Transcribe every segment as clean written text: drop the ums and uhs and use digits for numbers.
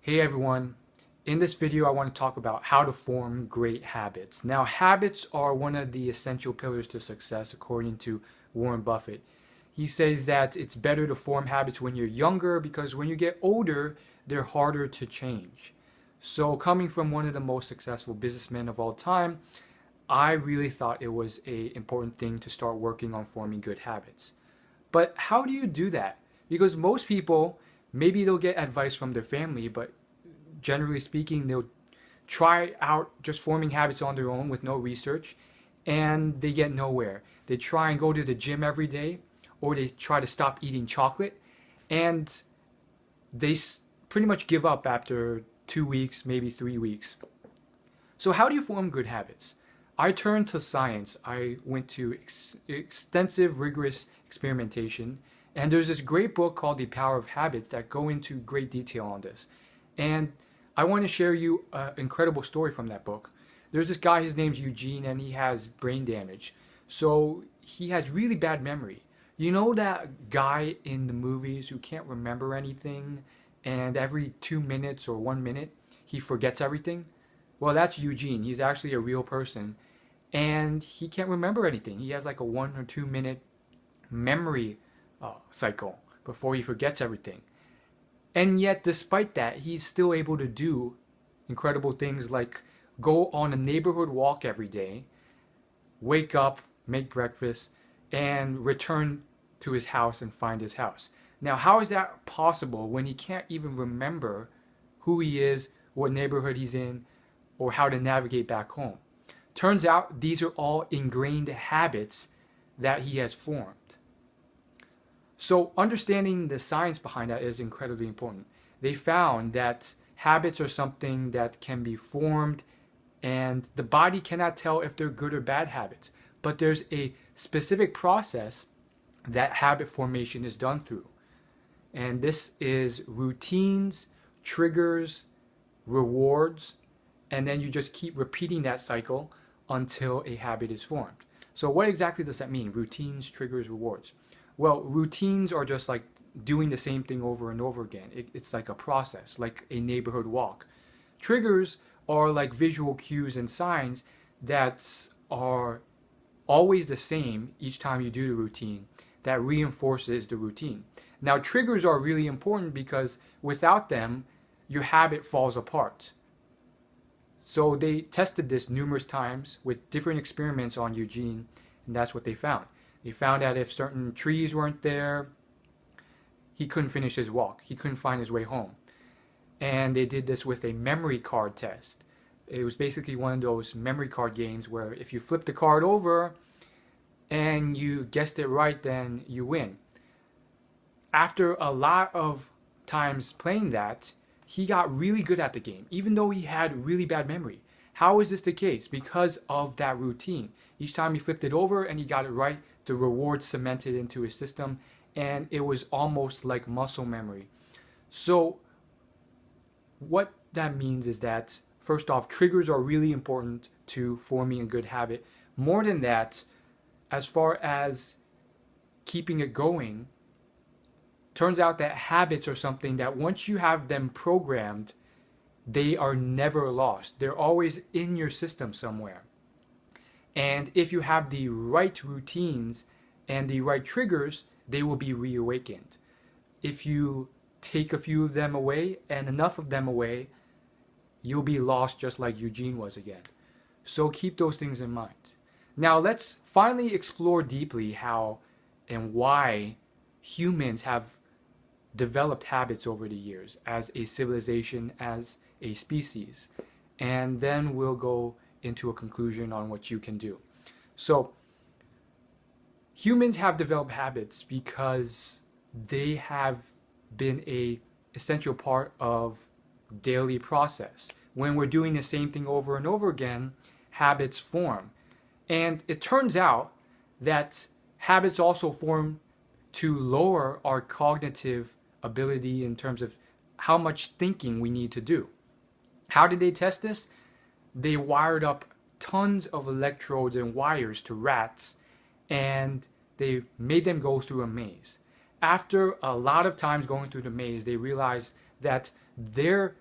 Hey everyone, in this video I want to talk about how to form great habits. Now habits are one of the essential pillars to success according to Warren Buffett. He says that it's better to form habits when you're younger because when you get older they're harder to change. So coming from one of the most successful businessmen of all time, I really thought it was an important thing to start working on forming good habits. But how do you do that? Because most people, maybe they'll get advice from their family, but generally speaking, they'll try out just forming habits on their own with no research and they get nowhere. They try and go to the gym every day or they try to stop eating chocolate and they pretty much give up after 2 weeks, maybe 3 weeks. So, how do you form good habits? I turned to science. I went to extensive, rigorous experimentation, and there's this great book called The Power of Habits that go into great detail on this. And I want to share you an incredible story from that book. There's this guy, his name's Eugene, and he has brain damage. So he has really bad memory. You know that guy in the movies who can't remember anything, and every 2 minutes or 1 minute he forgets everything? Well, that's Eugene. He's actually a real person, and he can't remember anything. He has like a 1 or 2 minute memory cycle before he forgets everything. And yet, despite that, he's still able to do incredible things like go on a neighborhood walk every day, wake up, make breakfast, and return to his house and find his house. Now, how is that possible when he can't even remember who he is, what neighborhood he's in, or how to navigate back home? Turns out these are all ingrained habits that he has formed. So understanding the science behind that is incredibly important. They found that habits are something that can be formed and the body cannot tell if they're good or bad habits, but there's a specific process that habit formation is done through. And this is routines, triggers, rewards, and then you just keep repeating that cycle until a habit is formed. So what exactly does that mean? Routines, triggers, rewards. Well, routines are just like doing the same thing over and over again. It's like a process, like a neighborhood walk. Triggers are like visual cues and signs that are always the same each time you do the routine that reinforces the routine. Now, triggers are really important because without them, your habit falls apart. So they tested this numerous times with different experiments on Eugene, and that's what they found. They found that if certain trees weren't there, he couldn't finish his walk. He couldn't find his way home. And they did this with a memory card test. It was basically one of those memory card games where if you flip the card over and you guessed it right, then you win. After a lot of times playing that, he got really good at the game, even though he had really bad memory. How is this the case? Because of that routine. Each time he flipped it over and he got it right, the reward cemented into his system, and it was almost like muscle memory. So what that means is that, first off, triggers are really important to forming a good habit. More than that, as far as keeping it going, turns out that habits are something that once you have them programmed, they are never lost. They're always in your system somewhere. And if you have the right routines and the right triggers, they will be reawakened. If you take a few of them away and enough of them away, you'll be lost just like Eugene was again. So keep those things in mind. Now let's finally explore deeply how and why humans have developed habits over the years as a civilization, as a species. And then we'll go into a conclusion on what you can do. So humans have developed habits because they have been a essential part of daily process. When we're doing the same thing over and over again, habits form. And it turns out that habits also form to lower our cognitive ability in terms of how much thinking we need to do. How did they test this? They wired up tons of electrodes and wires to rats and they made them go through a maze. After a lot of times going through the maze, they realized that their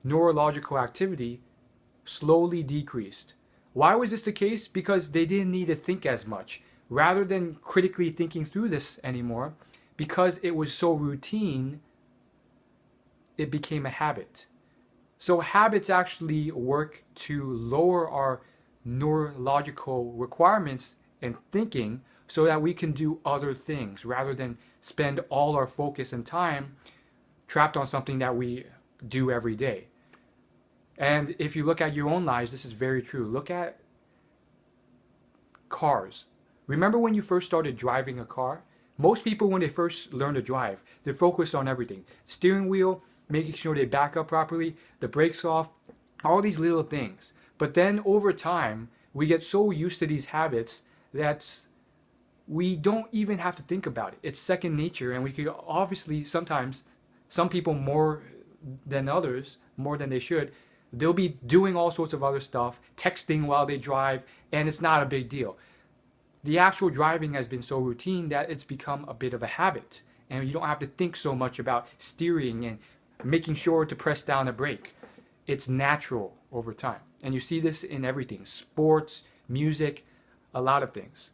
neurological activity slowly decreased. Why was this the case? Because they didn't need to think as much. Rather than critically thinking through this anymore, because it was so routine, it became a habit. So habits actually work to lower our neurological requirements and thinking so that we can do other things rather than spend all our focus and time trapped on something that we do every day. And if you look at your own lives, this is very true. Look at cars. Remember when you first started driving a car? Most people, when they first learn to drive, they're focused on everything. Steering wheel, making sure they back up properly, the brakes off, all these little things. But then over time, we get so used to these habits that we don't even have to think about it. It's second nature, and we could obviously sometimes, some people more than others, more than they should, they'll be doing all sorts of other stuff, texting while they drive, and it's not a big deal. The actual driving has been so routine that it's become a bit of a habit, and you don't have to think so much about steering and making sure to press down the brake. It's natural over time. And you see this in everything, sports, music, a lot of things.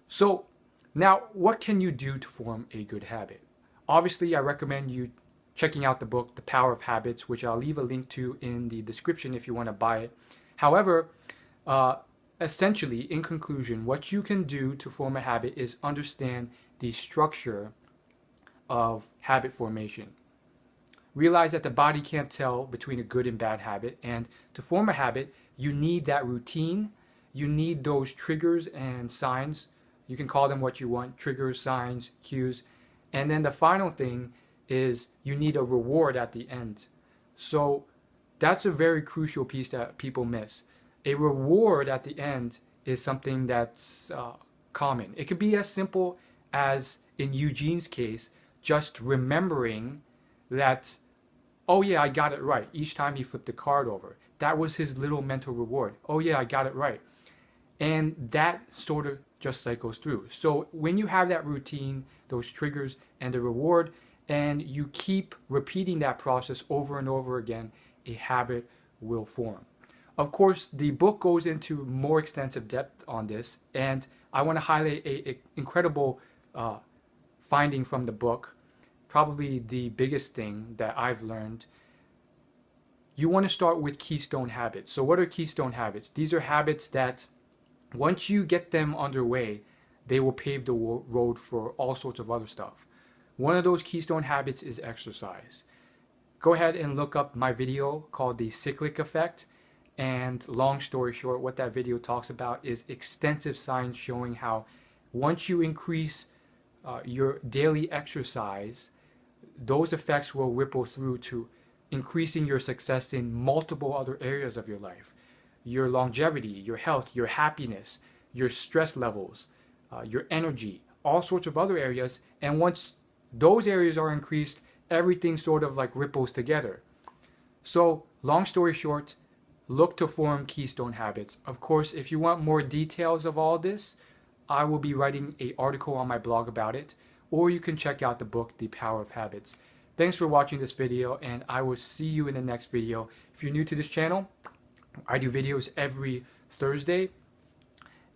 So now, what can you do to form a good habit? Obviously, I recommend you checking out the book, The Power of Habits, which I'll leave a link to in the description if you want to buy it. However, essentially, in conclusion, what you can do to form a habit is understand the structure of habit formation. Realize that the body can't tell between a good and bad habit, and to form a habit, you need that routine. You need those triggers and signs. You can call them what you want, triggers, signs, cues. And then the final thing is you need a reward at the end. So that's a very crucial piece that people miss. A reward at the end is something that's common. It could be as simple as, in Eugene's case, just remembering that, oh yeah, I got it right, each time he flipped the card over. That was his little mental reward. Oh yeah, I got it right. And that sort of just cycles through. So when you have that routine, those triggers and the reward, and you keep repeating that process over and over again, a habit will form. Of course, the book goes into more extensive depth on this, and I want to highlight an incredible finding from the book, probably the biggest thing that I've learned. You want to start with Keystone habits. So what are Keystone habits? These are habits that once you get them underway, they will pave the road for all sorts of other stuff. One of those Keystone habits is exercise. Go ahead and look up my video called The Cyclic Effect. And long story short, what that video talks about is extensive science showing how once you increase your daily exercise, those effects will ripple through to increasing your success in multiple other areas of your life. Your longevity, your health, your happiness, your stress levels, your energy, all sorts of other areas. And once those areas are increased, everything sort of like ripples together. So long story short, look to form Keystone habits. Of course, if you want more details of all this, I will be writing an article on my blog about it, or you can check out the book, The Power of Habits. Thanks for watching this video, and I will see you in the next video. If you're new to this channel, I do videos every Thursday,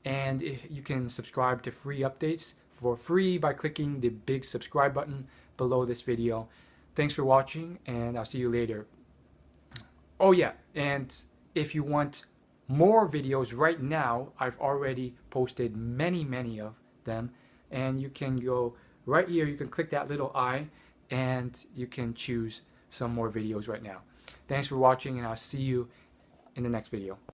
and you can subscribe to free updates for free by clicking the big subscribe button below this video. Thanks for watching, and I'll see you later. Oh yeah, and if you want more videos right now, I've already posted many of them, and you can go right here, you can click that little eye, and you can choose some more videos right now. Thanks for watching, and I'll see you in the next video.